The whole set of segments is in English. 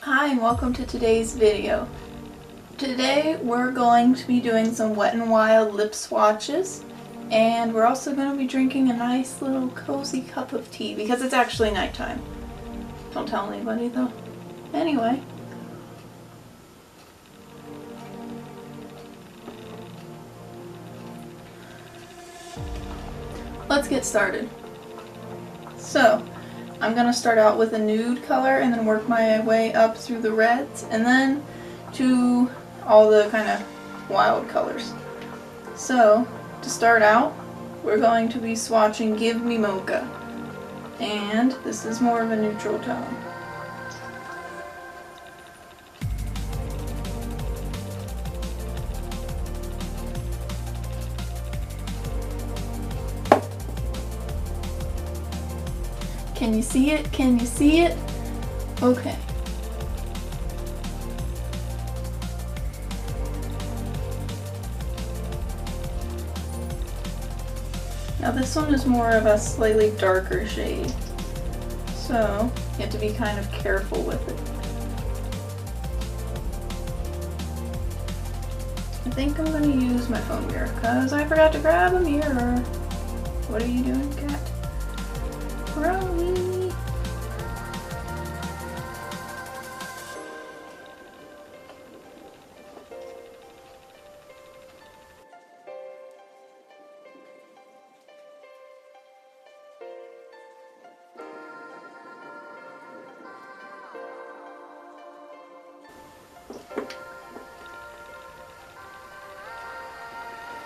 Hi and welcome to today's video. Today we're going to be doing some Wet n Wild lip swatches, and we're also going to be drinking a nice little cozy cup of tea because it's actually nighttime. Don't tell anybody though. Anyway. Let's get started. So, I'm going to start out with a nude color and then work my way up through the reds and then to all the kind of wild colors. So, to start out, we're going to be swatching Me Mocha, and this is more of a neutral tone. Can you see it? Can you see it? Okay. Now this one is more of a slightly darker shade, so you have to be kind of careful with it. I think I'm going to use my phone mirror because I forgot to grab a mirror. What are you doing, cat? Brownie.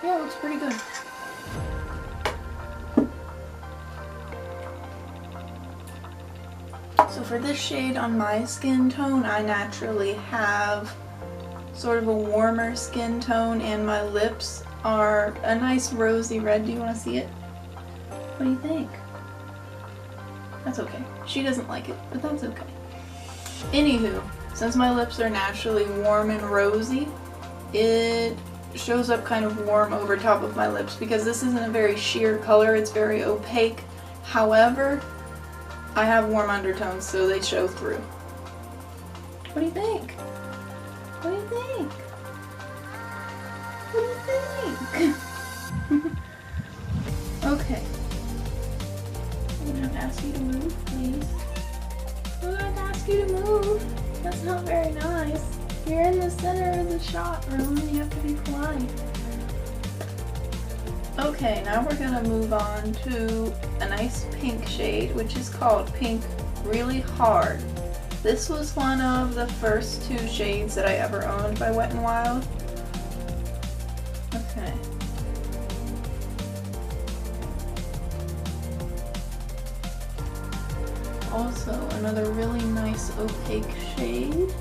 Yeah, it looks pretty good. So for this shade on my skin tone, I naturally have sort of a warmer skin tone and my lips are a nice rosy red. Do you want to see it? What do you think? That's okay. She doesn't like it, but that's okay. Anywho, since my lips are naturally warm and rosy, it shows up kind of warm over top of my lips because this isn't a very sheer color, it's very opaque. However, I have warm undertones, so they show through. What do you think? What do you think? What do you think? Okay. I'm gonna ask you to move, please. I'm gonna ask you to move. That's not very nice. You're in the center of the shot room and you have to be polite. Okay, now we're going to move on to a nice pink shade, which is called Pink Really Hard. This was one of the first two shades that I ever owned by Wet n Wild. Okay. Also, another really nice opaque shade.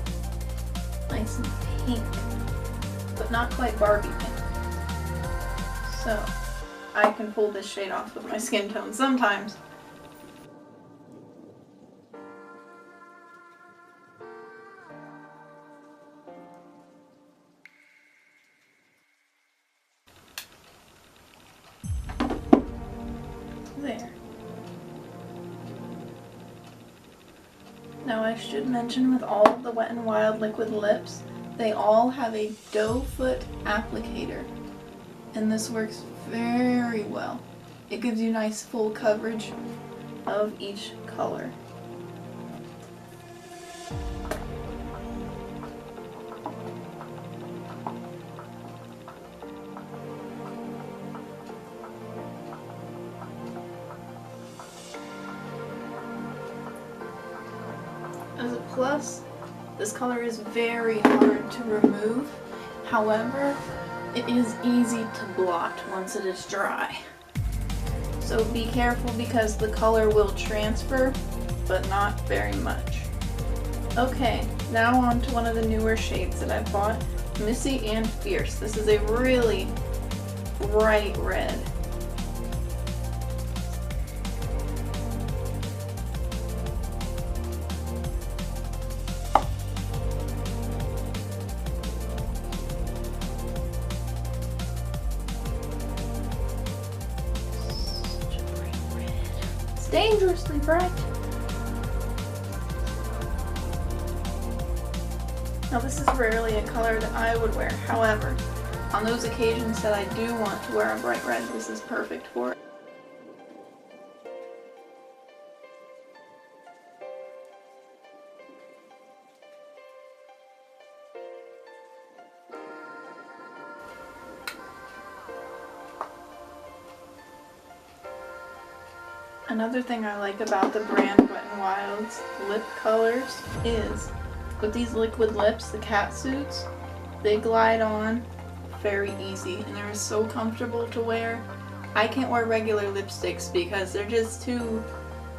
Nice and pink, but not quite Barbie pink. So, I can pull this shade off with my skin tone sometimes. There. Now I should mention with all of the Wet n Wild liquid lips, they all have a doe foot applicator. And this works very well. It gives you nice full coverage of each color. As a plus, this color is very hard to remove. However, it is easy to blot once it is dry. So be careful because the color will transfer, but not very much. Okay, now on to one of the newer shades that I bought, Missy and Fierce. This is a really bright red. Dangerously bright. Now this is rarely a color that I would wear. However, on those occasions that I do want to wear a bright red, this is perfect for it. Another thing I like about the brand Wet n Wild's lip colors is with these liquid lips, the catsuits, they glide on very easy and they're so comfortable to wear. I can't wear regular lipsticks because they're just too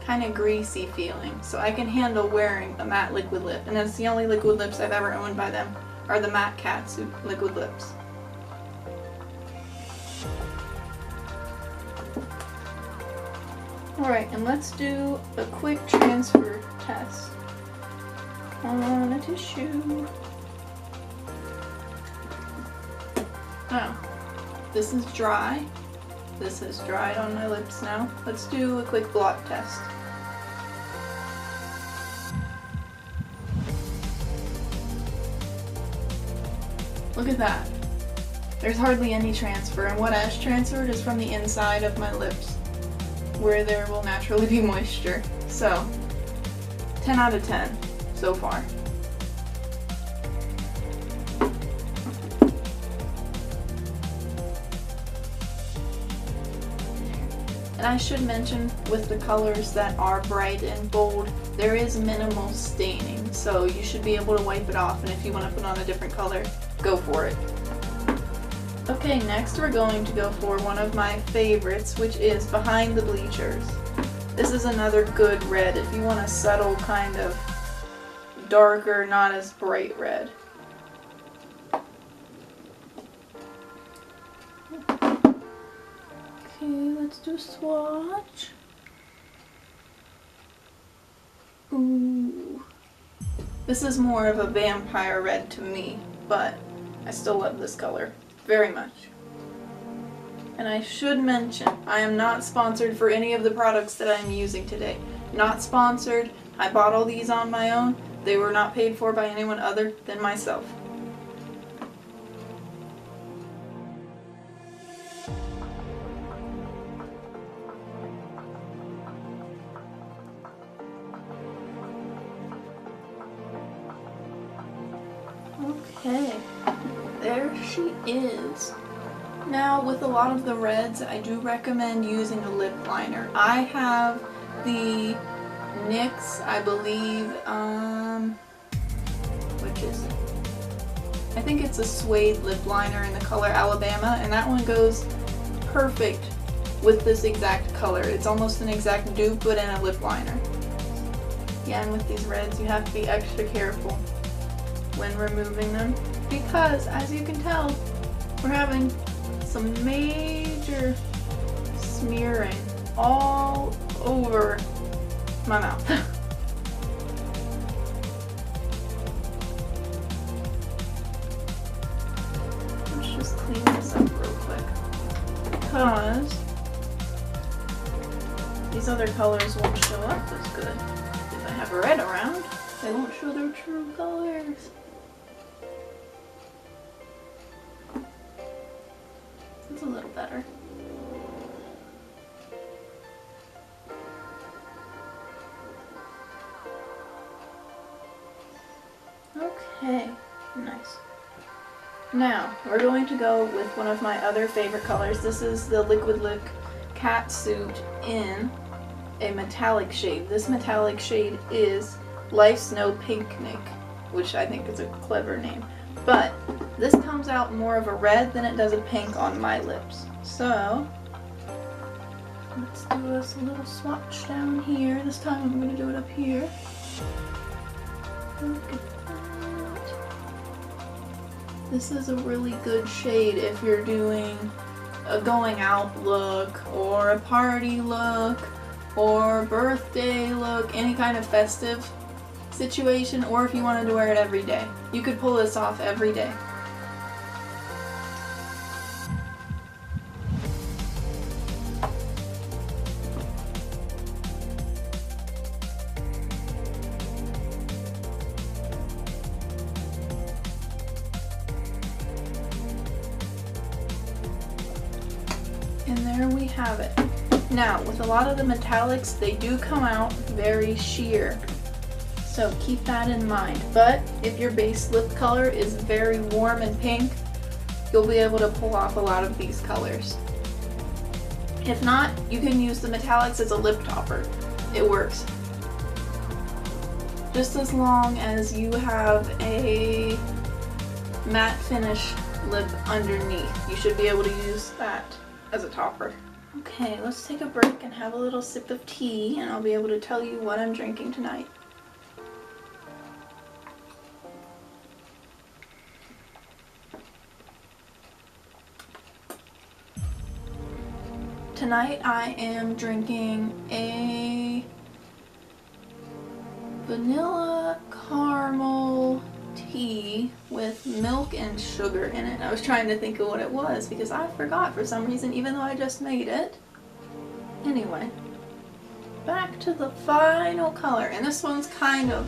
kind of greasy feeling, so I can handle wearing a matte liquid lip, and that's the only liquid lips I've ever owned by them are the matte catsuit liquid lips. Alright, and let's do a quick transfer test on a tissue. Now, this is dry. This is dried on my lips now. Let's do a quick blot test. Look at that. There's hardly any transfer, and what has transferred is from the inside of my lips, where there will naturally be moisture. So, 10 out of 10 so far. And I should mention, with the colors that are bright and bold, there is minimal staining, so you should be able to wipe it off, and if you want to put on a different color, go for it. Okay, next we're going to go for one of my favorites, which is Behind the Bleachers. This is another good red if you want a subtle kind of darker, not as bright red. Okay, let's do a swatch. Ooh. This is more of a vampire red to me, but I still love this color very much. And I should mention, I am not sponsored for any of the products that I'm using today. Not sponsored. I bought all these on my own. They were not paid for by anyone other than myself. Okay, there she is. Now, with a lot of the reds, I do recommend using a lip liner. I have the NYX, I believe, which is it? I think it's a suede lip liner in the color Alabama, and that one goes perfect with this exact color. It's almost an exact dupe, but in a lip liner. Yeah, and with these reds, you have to be extra careful when removing them, because as you can tell, we're having some major smearing all over my mouth. Let's just clean this up real quick, because these other colors won't show up as good. If I have red around, they won't show their true colors. It's a little better. Okay, nice. Now, we're going to go with one of my other favorite colors. This is the Liquid Lip Catsuit in a metallic shade. This metallic shade is Life Snow Pink-nic, which I think is a clever name. But this comes out more of a red than it does a pink on my lips. So, let's do us a little swatch down here. This time I'm going to do it up here. Look at that. This is a really good shade if you're doing a going out look, or a party look, or birthday look, any kind of festive situation, or if you wanted to wear it every day. You could pull this off every day. have it. Now, with a lot of the metallics, they do come out very sheer, so keep that in mind. But if your base lip color is very warm and pink, you'll be able to pull off a lot of these colors. If not, you can use the metallics as a lip topper. It works. Just as long as you have a matte finish lip underneath, you should be able to use that as a topper. Okay, let's take a break and have a little sip of tea, and I'll be able to tell you what I'm drinking tonight. Tonight I am drinking a vanilla caramel tea with milk and sugar in it. I was trying to think of what it was because I forgot for some reason, even though I just made it. Anyway, back to the final color, and this one's kind of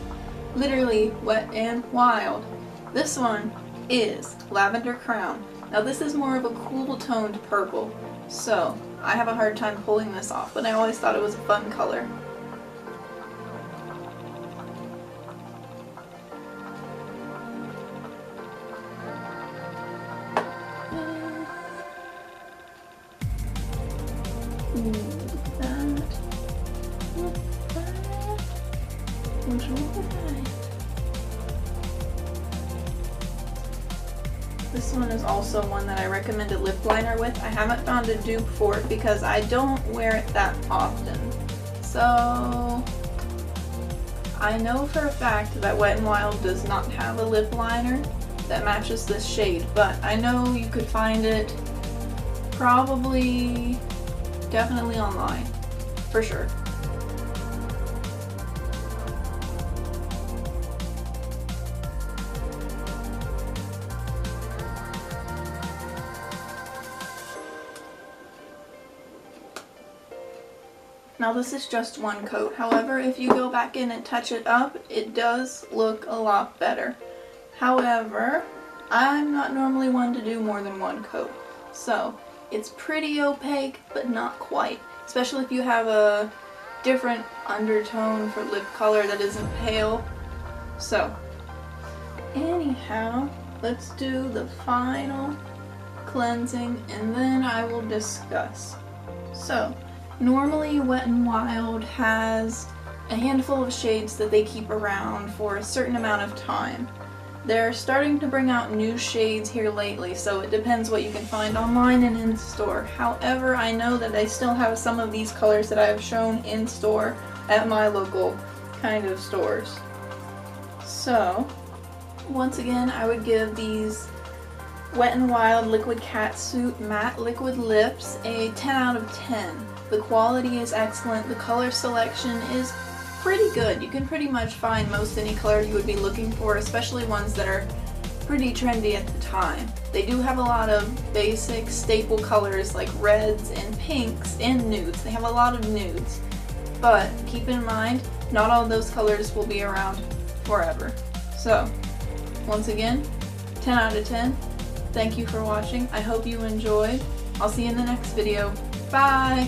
literally Wet and Wild. This one is Lavender Crown. Now this is more of a cool toned purple, so I have a hard time pulling this off, but I always thought it was a fun color. This one is also one that I recommend a lip liner with. I haven't found a dupe for it because I don't wear it that often. So I know for a fact that Wet n Wild does not have a lip liner that matches this shade, but I know you could find it probably, definitely online, for sure. Now this is just one coat, however if you go back in and touch it up, it does look a lot better. However, I'm not normally one to do more than one coat, so it's pretty opaque but not quite, especially if you have a different undertone for lip color that isn't pale. So anyhow, let's do the final cleansing and then I will discuss. So normally Wet n Wild has a handful of shades that they keep around for a certain amount of time. They're starting to bring out new shades here lately, so it depends what you can find online and in store. However, I know that they still have some of these colors that I have shown in store at my local kind of stores. So once again, I would give these Wet n Wild Liquid Catsuit Matte Liquid Lips a 10 out of 10. The quality is excellent, the color selection is pretty good. You can pretty much find most any color you would be looking for, especially ones that are pretty trendy at the time. They do have a lot of basic staple colors like reds and pinks and nudes. They have a lot of nudes, but keep in mind, not all those colors will be around forever. So once again, 10 out of 10. Thank you for watching. I hope you enjoyed. I'll see you in the next video. Bye!